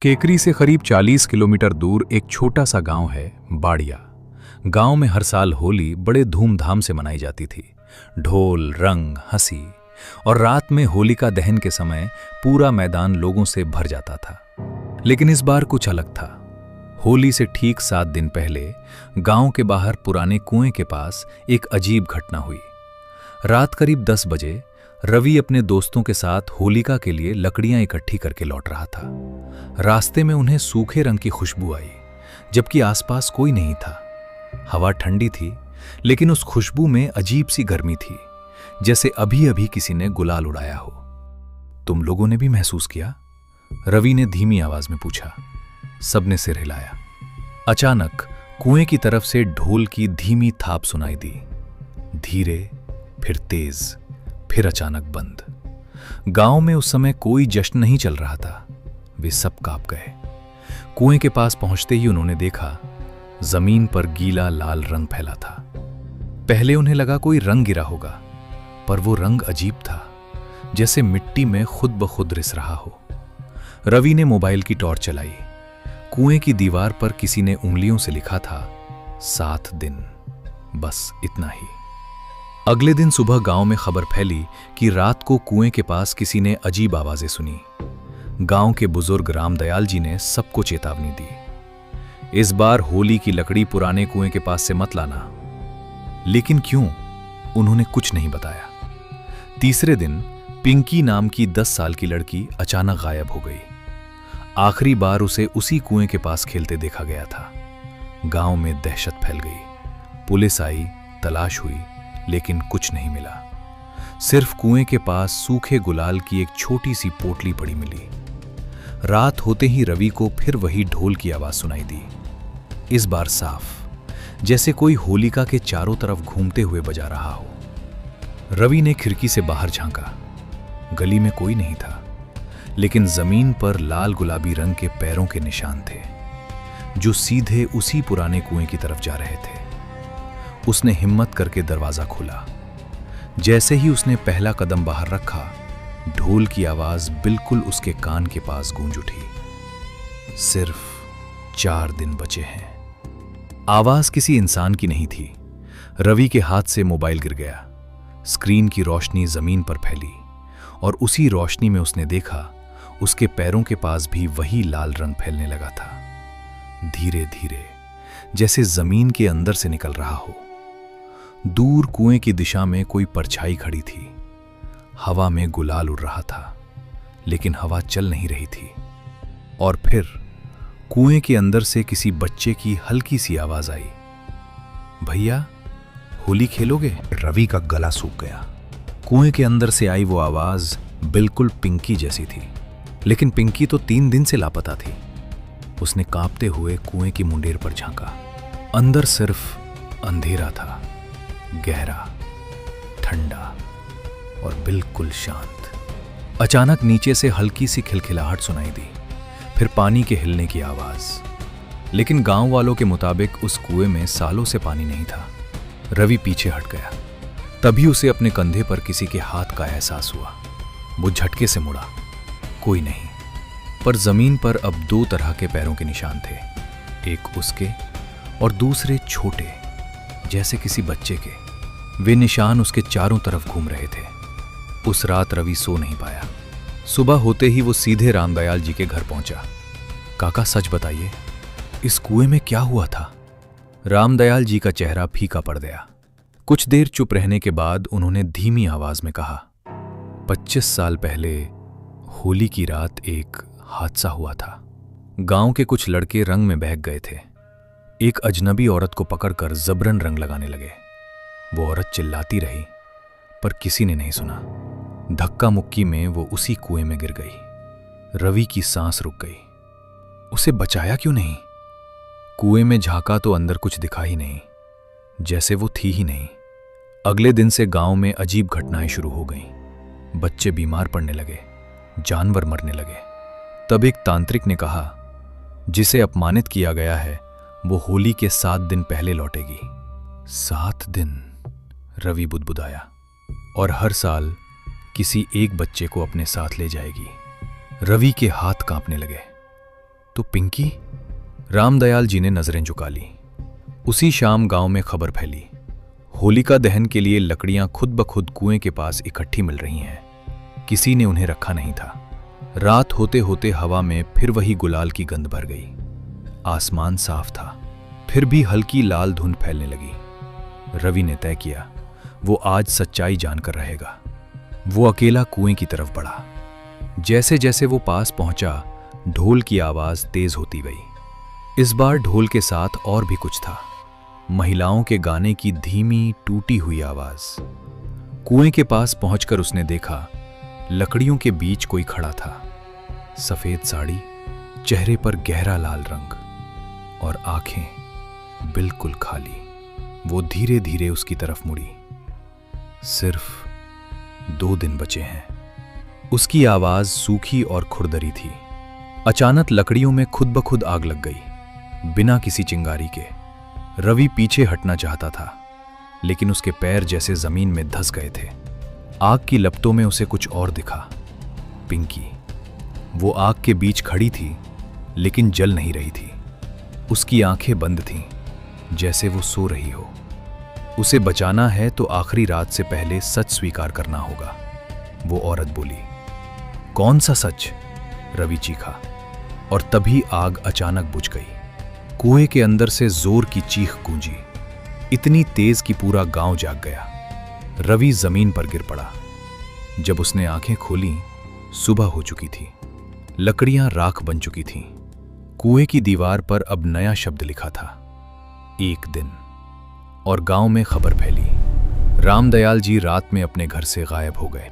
केकरी से करीब 40 किलोमीटर दूर एक छोटा सा गांव है, बाड़िया। गांव में हर साल होली बड़े धूमधाम से मनाई जाती थी। ढोल, रंग, हंसी और रात में होलिका दहन के समय पूरा मैदान लोगों से भर जाता था। लेकिन इस बार कुछ अलग था। होली से ठीक 7 दिन पहले गांव के बाहर पुराने कुएं के पास एक अजीब घटना हुई। रात करीब 10 बजे रवि अपने दोस्तों के साथ होलिका के लिए लकड़ियां इकट्ठी करके लौट रहा था। रास्ते में उन्हें सूखे रंग की खुशबू आई, जबकि आसपास कोई नहीं था। हवा ठंडी थी, लेकिन उस खुशबू में अजीब सी गर्मी थी, जैसे अभी अभी किसी ने गुलाल उड़ाया हो। तुम लोगों ने भी महसूस किया? रवि ने धीमी आवाज में पूछा। सबने सिर हिलाया। अचानक कुएं की तरफ से ढोल की धीमी थाप सुनाई दी। धीरे, फिर तेज, फिर अचानक बंद। गांव में उस समय कोई जश्न नहीं चल रहा था। वे सब कांप गए। कुएं के पास पहुंचते ही उन्होंने देखा, जमीन पर गीला लाल रंग फैला था। पहले उन्हें लगा कोई रंग गिरा होगा, पर वो रंग अजीब था, जैसे मिट्टी में खुद ब खुद रिस रहा हो। रवि ने मोबाइल की टॉर्च चलाई। कुएं की दीवार पर किसी ने उंगलियों से लिखा था 7 दिन। बस इतना ही। अगले दिन सुबह गांव में खबर फैली कि रात को कुएं के पास किसी ने अजीब आवाजें सुनी। गांव के बुजुर्ग रामदयाल जी ने सबको चेतावनी दी, इस बार होली की लकड़ी पुराने कुएं के पास से मत लाना। लेकिन क्यों? उन्होंने कुछ नहीं बताया। तीसरे दिन पिंकी नाम की 10 साल की लड़की अचानक गायब हो गई। आखिरी बार उसे उसी कुएं के पास खेलते देखा गया था। गांव में दहशत फैल गई। पुलिस आई, तलाश हुई, लेकिन कुछ नहीं मिला। सिर्फ कुएं के पास सूखे गुलाल की एक छोटी सी पोटली पड़ी मिली। रात होते ही रवि को फिर वही ढोल की आवाज सुनाई दी। इस बार साफ, जैसे कोई होलिका के चारों तरफ घूमते हुए बजा रहा हो। रवि ने खिड़की से बाहर झांका। गली में कोई नहीं था, लेकिन जमीन पर लाल गुलाबी रंग के पैरों के निशान थे, जो सीधे उसी पुराने कुएं की तरफ जा रहे थे। उसने हिम्मत करके दरवाजा खोला। जैसे ही उसने पहला कदम बाहर रखा, ढोल की आवाज बिल्कुल उसके कान के पास गूंज उठी। सिर्फ 4 दिन बचे हैं। आवाज किसी इंसान की नहीं थी। रवि के हाथ से मोबाइल गिर गया। स्क्रीन की रोशनी जमीन पर फैली, और उसी रोशनी में उसने देखा, उसके पैरों के पास भी वही लाल रंग फैलने लगा था। धीरे धीरे, जैसे जमीन के अंदर से निकल रहा हो। दूर कुएं की दिशा में कोई परछाई खड़ी थी। हवा में गुलाल उड़ रहा था, लेकिन हवा चल नहीं रही थी। और फिर कुएं के अंदर से किसी बच्चे की हल्की सी आवाज आई, भैया होली खेलोगे? रवि का गला सूख गया। कुएं के अंदर से आई वो आवाज बिल्कुल पिंकी जैसी थी, लेकिन पिंकी तो 3 दिन से लापता थी। उसने कांपते हुए कुएं की मुंडेर पर झांका। अंदर सिर्फ अंधेरा था, गहरा, ठंडा और बिल्कुल शांत। अचानक नीचे से हल्की सी खिलखिलाहट सुनाई दी, फिर पानी के हिलने की आवाज। लेकिन गांव वालों के मुताबिक उस कुएं में सालों से पानी नहीं था। रवि पीछे हट गया। तभी उसे अपने कंधे पर किसी के हाथ का एहसास हुआ। वो झटके से मुड़ा। कोई नहीं, पर जमीन पर अब 2 तरह के पैरों के निशान थे। एक उसके और दूसरे छोटे, जैसे किसी बच्चे के। वे निशान उसके चारों तरफ घूम रहे थे। उस रात रवि सो नहीं पाया। सुबह होते ही वो सीधे रामदयाल जी के घर पहुंचा। काका सच बताइए, इस कुएं में क्या हुआ था? रामदयाल जी का चेहरा फीका पड़ गया। कुछ देर चुप रहने के बाद उन्होंने धीमी आवाज में कहा, 25 साल पहले होली की रात एक हादसा हुआ था। गांव के कुछ लड़के रंग में बहक गए थे। एक अजनबी औरत को पकड़कर जबरन रंग लगाने लगे। वो औरत चिल्लाती रही, पर किसी ने नहीं सुना। धक्का मुक्की में वो उसी कुएं में गिर गई। रवि की सांस रुक गई। उसे बचाया क्यों नहीं? कुएं में झांका तो अंदर कुछ दिखा ही नहीं, जैसे वो थी ही नहीं। अगले दिन से गांव में अजीब घटनाएं शुरू हो गईं। बच्चे बीमार पड़ने लगे, जानवर मरने लगे। तब एक तांत्रिक ने कहा, जिसे अपमानित किया गया है वो होली के 7 दिन पहले लौटेगी। 7 दिन? रवि बुदबुदाया। और हर साल किसी एक बच्चे को अपने साथ ले जाएगी। रवि के हाथ कांपने लगे। तो पिंकी? रामदयाल जी ने नजरें झुका ली। उसी शाम गांव में खबर फैली, होलिका दहन के लिए लकड़ियां खुद ब खुद कुएं के पास इकट्ठी मिल रही हैं। किसी ने उन्हें रखा नहीं था। रात होते होते हवा में फिर वही गुलाल की गंध भर गई। आसमान साफ था, फिर भी हल्की लाल धुंध फैलने लगी। रवि ने तय किया वो आज सच्चाई जानकर रहेगा। वो अकेला कुएं की तरफ बढ़ा। जैसे जैसे वो पास पहुंचा, ढोल की आवाज तेज होती गई। इस बार ढोल के साथ और भी कुछ था, महिलाओं के गाने की धीमी टूटी हुई आवाज। कुएं के पास पहुंचकर उसने देखा, लकड़ियों के बीच कोई खड़ा था। सफेद साड़ी, चेहरे पर गहरा लाल रंग और आंखें बिल्कुल खाली। वो धीरे धीरे उसकी तरफ मुड़ी। सिर्फ 2 दिन बचे हैं। उसकी आवाज सूखी और खुरदरी थी। अचानक लकड़ियों में खुद ब खुद आग लग गई, बिना किसी चिंगारी के। रवि पीछे हटना चाहता था, लेकिन उसके पैर जैसे जमीन में धंस गए थे। आग की लपटों में उसे कुछ और दिखा, पिंकी। वो आग के बीच खड़ी थी, लेकिन जल नहीं रही थी। उसकी आंखें बंद थीं, जैसे वो सो रही हो। उसे बचाना है तो आखिरी रात से पहले सच स्वीकार करना होगा, वो औरत बोली। कौन सा सच? रवि चीखा, और तभी आग अचानक बुझ गई। कुएं के अंदर से जोर की चीख गूंजी, इतनी तेज कि पूरा गांव जाग गया। रवि जमीन पर गिर पड़ा। जब उसने आंखें खोली, सुबह हो चुकी थी। लकड़ियां राख बन चुकी थीं। कुएं की दीवार पर अब नया शब्द लिखा था, 1 दिन। और गांव में खबर फैली, रामदयाल जी रात में अपने घर से गायब हो गए।